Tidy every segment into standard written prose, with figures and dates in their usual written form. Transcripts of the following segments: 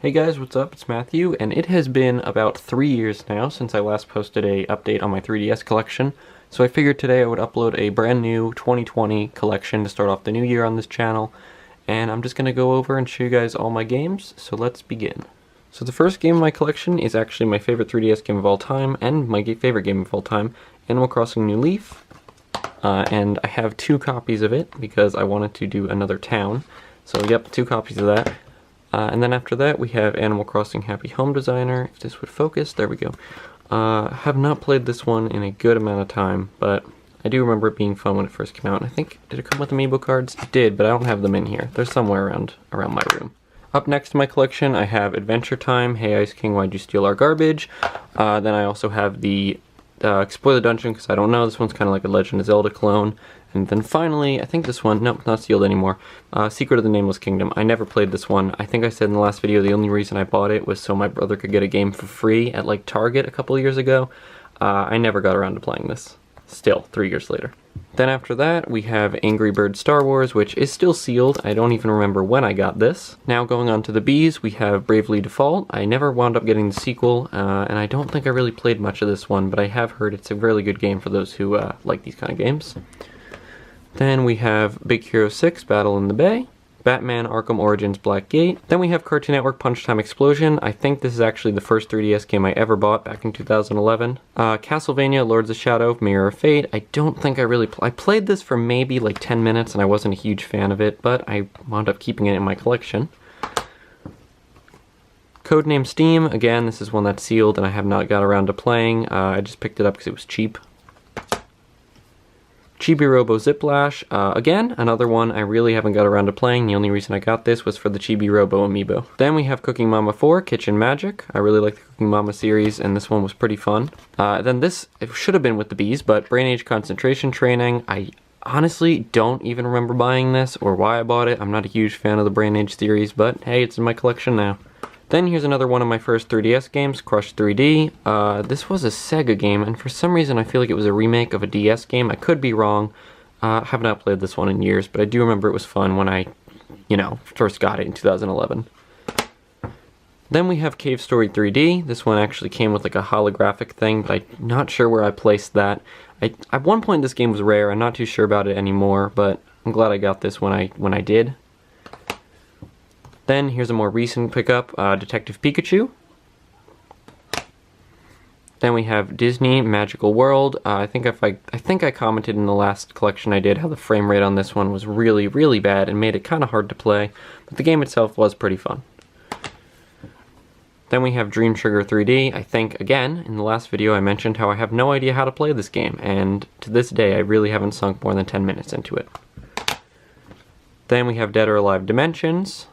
Hey guys, what's up? It's Matthew, and it has been about 3 years now since I last posted a update on my 3DS collection, so I figured today I would upload a brand new 2020 collection to start off the new year on this channel, and I'm just going to go over and show you guys all my games, so let's begin. So the first game in my collection is actually my favorite 3DS game of all time, and my favorite game of all time, Animal Crossing New Leaf, and I have 2 copies of it because I wanted to do another town, so yep, 2 copies of that. And then after that we have Animal Crossing Happy Home Designer. If this would focus, there we go. Have not played this one in a good amount of time, but I do remember it being fun when it first came out. And I think, did it come with amiibo cards? It did, but I don't have them in here. They're somewhere around my room. Up next in my collection I have Adventure Time, Hey Ice King, Why'd You Steal Our Garbage? Then I also have the Explore the Dungeon, because I don't know, this one's kind of like a Legend of Zelda clone. And then finally, I think this one, nope, not sealed anymore, Secret of the Nameless Kingdom. I never played this one. I think I said in the last video the only reason I bought it was so my brother could get a game for free at like Target a couple of years ago. I never got around to playing this. Still, 3 years later. Then after that, we have Angry Birds Star Wars, which is still sealed. I don't even remember when I got this. Now going on to the Bs, we have Bravely Default. I never wound up getting the sequel, and I don't think I really played much of this one, but I have heard it's a really good game for those who like these kind of games. Then we have Big Hero 6, Battle in the Bay, Batman Arkham Origins Black Gate. Then we have Cartoon Network Punch Time Explosion. I think this is actually the first 3DS game I ever bought back in 2011. Castlevania Lords of Shadow, Mirror of Fate. I don't think I really I played this for maybe like 10 minutes and I wasn't a huge fan of it, but I wound up keeping it in my collection. Codename Steam. Again, this is one that's sealed and I have not got around to playing. I just picked it up because it was cheap. Chibi Robo Ziplash, again, another one I really haven't got around to playing. The only reason I got this was for the Chibi Robo amiibo. Then we have Cooking Mama 4, Kitchen Magic. I really like the Cooking Mama series, and this one was pretty fun. Then this, it should have been with the Bs, but Brain Age Concentration Training. I honestly don't even remember buying this or why I bought it. I'm not a huge fan of the Brain Age series, but hey, it's in my collection now. Then here's another one of my first 3DS games, Crush 3D. This was a Sega game, and for some reason I feel like it was a remake of a DS game. I could be wrong. Have not played this one in years, but I do remember it was fun when I, first got it in 2011. Then we have Cave Story 3D. This one actually came with like a holographic thing, but I'm not sure where I placed that. At one point this game was rare. I'm not too sure about it anymore, but I'm glad I got this when I did. Then here's a more recent pickup, Detective Pikachu. Then we have Disney Magical World. I think I commented in the last collection I did how the frame rate on this one was really, really bad and made it kind of hard to play, but the game itself was pretty fun. Then we have Dream Trigger 3D. I think, again, in the last video I mentioned how I have no idea how to play this game, and to this day I really haven't sunk more than 10 minutes into it. Then we have Dead or Alive Dimensions,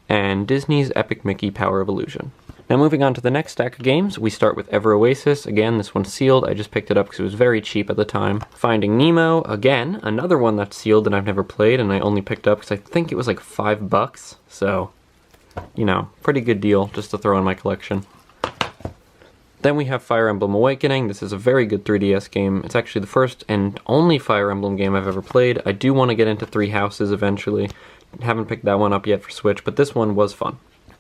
and Disney's Epic Mickey Power of Illusion. Now moving on to the next stack of games, we start with Ever Oasis. Again, this one's sealed. I just picked it up because it was very cheap at the time. Finding Nemo, again, another one that's sealed that I've never played and I only picked up because I think it was like $5, so, pretty good deal just to throw in my collection. Then we have Fire Emblem Awakening. This is a very good 3DS game. It's actually the first and only Fire Emblem game I've ever played. I do want to get into Three Houses eventually. Haven't picked that one up yet for Switch, but this one was fun.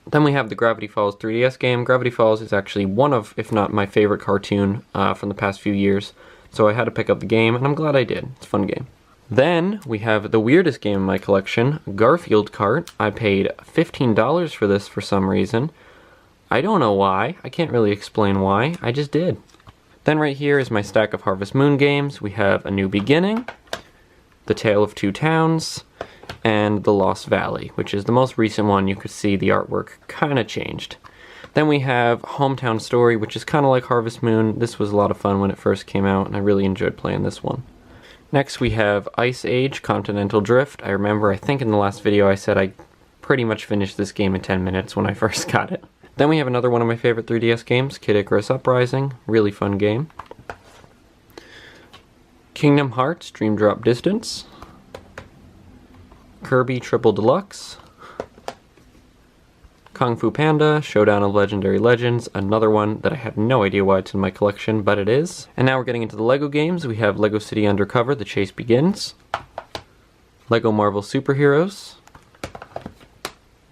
Then we have the Gravity Falls 3DS game. Gravity Falls is actually one of, if not my favorite cartoon from the past few years, so I had to pick up the game, and I'm glad I did. It's a fun game. Then we have the weirdest game in my collection, Garfield Kart. I paid $15 for this for some reason. I don't know why. I can't really explain why. I just did. Then right here is my stack of Harvest Moon games. We have A New Beginning, The Tale of Two Towns, and The Lost Valley, which is the most recent one. You could see the artwork kind of changed. Then we have Hometown Story, which is kind of like Harvest Moon. This was a lot of fun when it first came out, and I really enjoyed playing this one. Next we have Ice Age Continental Drift. I remember, I think in the last video I said I pretty much finished this game in 10 minutes when I first got it. Then we have another one of my favorite 3DS games, Kid Icarus Uprising. Really fun game. Kingdom Hearts Dream Drop Distance. Kirby Triple Deluxe, Kung Fu Panda, Showdown of Legendary Legends, another one that I have no idea why it's in my collection, but it is. And now we're getting into the LEGO games. We have LEGO City Undercover, The Chase Begins, LEGO Marvel Superheroes,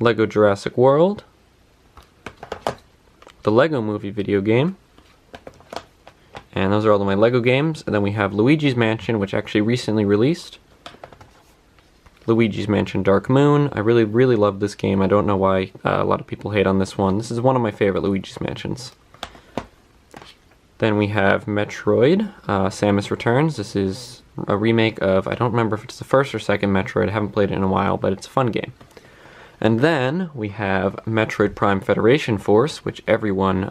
Lego Jurassic World, the Lego Movie video game, and those are all of my Lego games. And then we have Luigi's Mansion, which actually recently released. Luigi's Mansion Dark Moon. I really love this game. I don't know why a lot of people hate on this one. This is one of my favorite Luigi's Mansions. Then we have Metroid, Samus Returns. This is a remake of, I don't remember if it's the first or second Metroid. I haven't played it in a while, but it's a fun game. And then we have Metroid Prime Federation Force, which everyone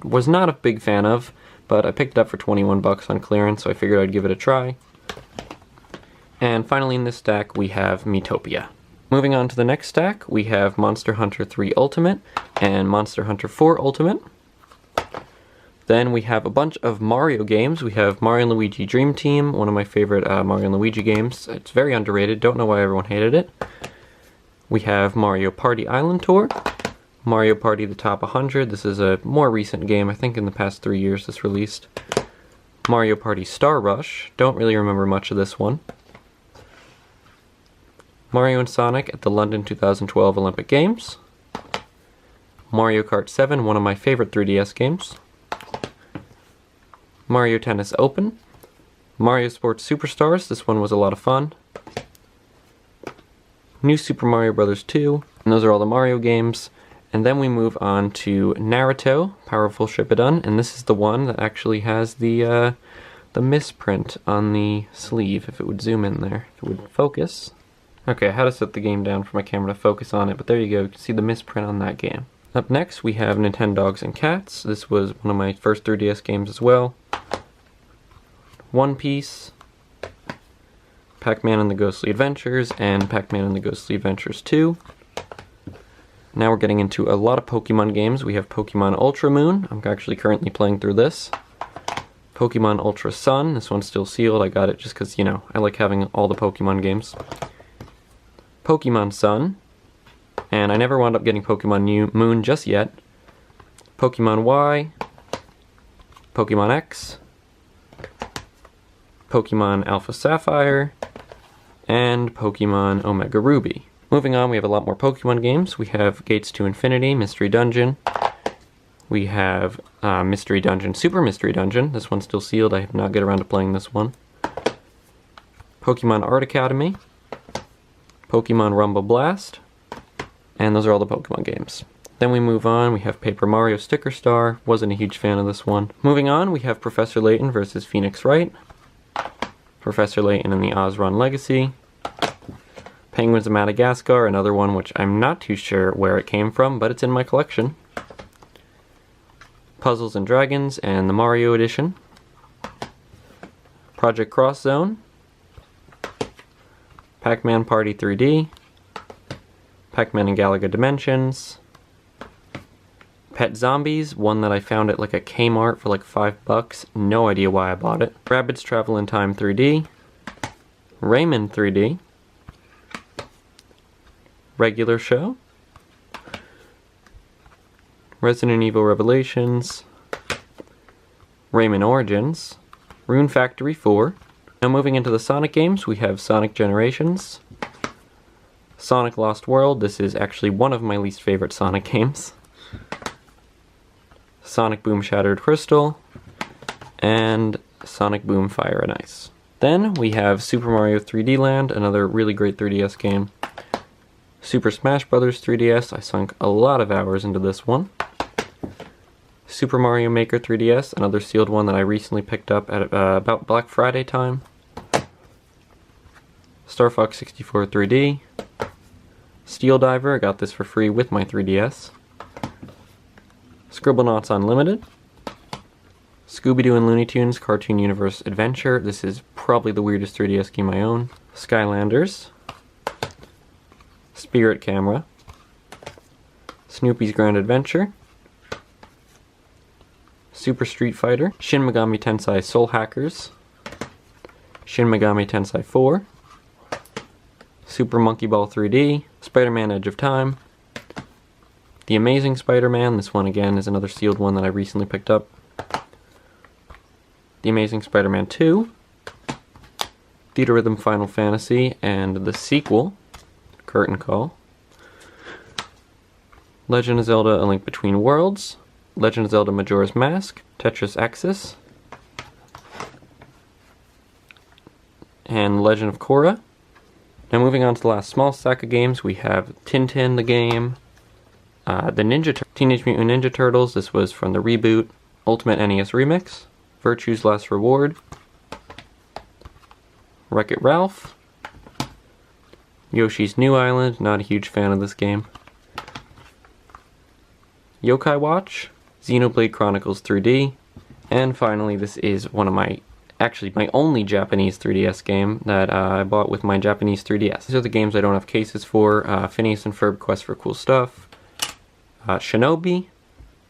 was not a big fan of, but I picked it up for 21 bucks on clearance, so I figured I'd give it a try. And finally in this stack we have Miitopia. Moving on to the next stack, we have Monster Hunter 3 Ultimate and Monster Hunter 4 Ultimate. Then we have a bunch of Mario games. We have Mario & Luigi Dream Team, one of my favorite Mario & Luigi games. It's very underrated, don't know why everyone hated it. We have Mario Party Island Tour, Mario Party The Top 100. This is a more recent game, I think in the past 3 years this released. Mario Party Star Rush, don't really remember much of this one. Mario and Sonic at the London 2012 Olympic Games. Mario Kart 7, one of my favorite 3DS games. Mario Tennis Open, Mario Sports Superstars, this one was a lot of fun. New Super Mario Bros. 2, and those are all the Mario games. And then we move on to Naruto, Powerful Shippuden, and this is the one that actually has the misprint on the sleeve, if it would zoom in there, if it would focus. Okay, I had to set the game down for my camera to focus on it, but there you go, you can see the misprint on that game. Up next we have Nintendogs and Cats. This was one of my first 3DS games as well. One Piece, Pac-Man and the Ghostly Adventures, and Pac-Man and the Ghostly Adventures 2. Now we're getting into a lot of Pokemon games. We have Pokemon Ultra Moon. I'm actually currently playing through this. Pokemon Ultra Sun. This one's still sealed. I got it just because, you know, I like having all the Pokemon games. Pokemon Sun. And I never wound up getting Pokemon Moon just yet. Pokemon Y. Pokemon X. Pokemon Alpha Sapphire, and Pokemon Omega Ruby. Moving on, we have a lot more Pokemon games. We have Gates to Infinity, Mystery Dungeon. We have Mystery Dungeon, Super Mystery Dungeon. This one's still sealed. I have not got around to playing this one. Pokemon Art Academy. Pokemon Rumble Blast. And those are all the Pokemon games. Then we move on, we have Paper Mario Sticker Star. Wasn't a huge fan of this one. Moving on, we have Professor Layton versus Phoenix Wright. Professor Layton and the Ozron Legacy. Penguins of Madagascar, another one which I'm not too sure where it came from, but it's in my collection. Puzzles and Dragons and the Mario Edition. Project Cross Zone. Pac-Man Party 3D. Pac-Man and Galaga Dimensions. Pet Zombies, one that I found at like a Kmart for like $5. No idea why I bought it. Rabbids Travel in Time 3D. Rayman 3D. Regular Show. Resident Evil Revelations. Rayman Origins. Rune Factory 4. Now moving into the Sonic games, we have Sonic Generations. Sonic Lost World, this is actually one of my least favorite Sonic games. Sonic Boom Shattered Crystal, and Sonic Boom Fire and Ice. Then we have Super Mario 3D Land, another really great 3DS game. Super Smash Bros. 3DS, I sunk a lot of hours into this one. Super Mario Maker 3DS, another sealed one that I recently picked up at about Black Friday time. Star Fox 64 3D. Steel Diver, I got this for free with my 3DS. Scribblenauts Unlimited. Scooby-Doo and Looney Tunes Cartoon Universe Adventure. This is probably the weirdest 3DS game I own. Skylanders. Spirit Camera. Snoopy's Grand Adventure. Super Street Fighter. Shin Megami Tensei Soul Hackers. Shin Megami Tensei 4. Super Monkey Ball 3D. Spider-Man Edge of Time. The Amazing Spider-Man, this one again is another sealed one that I recently picked up. The Amazing Spider-Man 2, Theater Rhythm Final Fantasy, and the sequel, Curtain Call. Legend of Zelda: A Link Between Worlds, Legend of Zelda: Majora's Mask, Tetris Axis, and Legend of Korra. Now moving on to the last small stack of games, we have Tintin the game, the Teenage Mutant Ninja Turtles, this was from the reboot, Ultimate NES Remix, Virtue's Last Reward, Wreck-It Ralph, Yoshi's New Island, not a huge fan of this game, Yokai Watch, Xenoblade Chronicles 3D, and finally this is one of my only Japanese 3DS game that I bought with my Japanese 3DS. These are the games I don't have cases for, Phineas and Ferb Quest for Cool Stuff, Shinobi,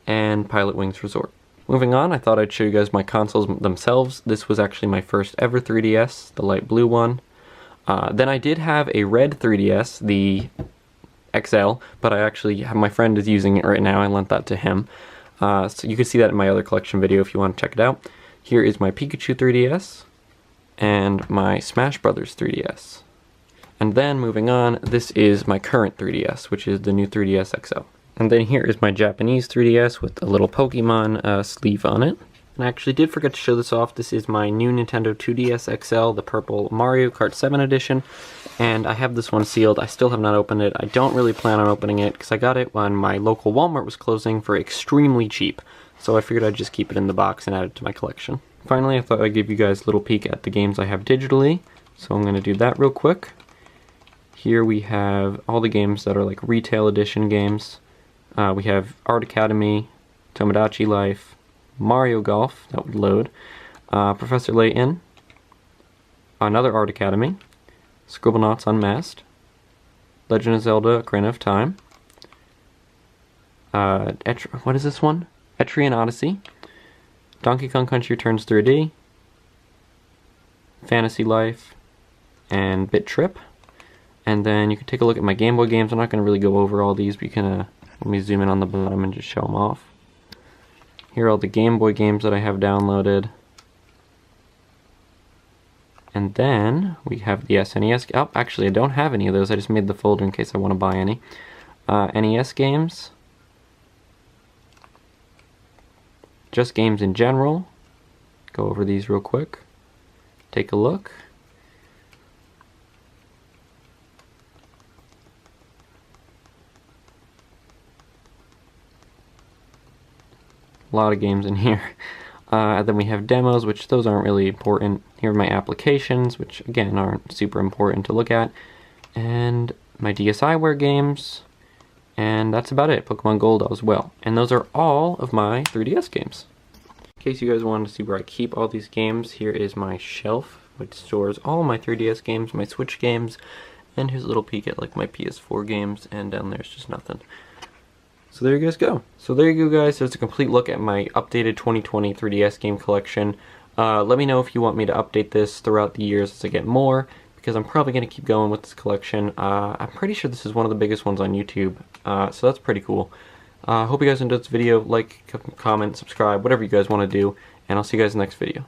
and Pilot Wings Resort. Moving on, I thought I'd show you guys my consoles themselves. This was actually my first ever 3DS, the light blue one. Then I did have a red 3DS, the XL, but my friend is using it right now. I lent that to him. So you can see that in my other collection video if you want to check it out. Here is my Pikachu 3DS and my Smash Brothers 3DS. And then moving on, this is my current 3DS, which is the new 3DS XL. And then here is my Japanese 3DS with a little Pokemon sleeve on it. And I actually did forget to show this off. This is my new Nintendo 2DS XL, the purple Mario Kart 7 edition. And I have this one sealed. I still have not opened it. I don't really plan on opening it because I got it when my local Walmart was closing for extremely cheap. So I figured I'd just keep it in the box and add it to my collection. Finally, I thought I'd give you guys a little peek at the games I have digitally. So I'm going to do that real quick. Here we have all the games that are like retail edition games. We have Art Academy, Tomodachi Life, Mario Golf, that would load, Professor Layton, another Art Academy, Scribblenauts Unmasked, Legend of Zelda: Ocarina of Time, what is this one? Etrian Odyssey, Donkey Kong Country Returns 3D, Fantasy Life, and Bit Trip. And then you can take a look at my Game Boy games. I'm not going to really go over all these, but you can, let me zoom in on the bottom and just show them off. Here are all the Game Boy games that I have downloaded. And then we have the SNES. Oh, actually I don't have any of those. I just made the folder in case I want to buy any. NES games. Just games in general. Go over these real quick. Take a look. A lot of games in here. Then we have demos, which those aren't really important. Here are my applications, which again aren't super important to look at. And my DSiWare games. And that's about it. Pokemon Gold as well. And those are all of my 3DS games. In case you guys wanted to see where I keep all these games, here is my shelf, which stores all my 3DS games, my Switch games, and here's a little peek at like my PS4 games, and down there's just nothing. So there you guys go. So there you go, guys. There's a complete look at my updated 2020 3DS game collection. Let me know if you want me to update this throughout the years as I get more, because I'm probably going to keep going with this collection. I'm pretty sure this is one of the biggest ones on YouTube, so that's pretty cool. Hope you guys enjoyed this video. Like, comment, subscribe, whatever you guys want to do, and I'll see you guys in the next video.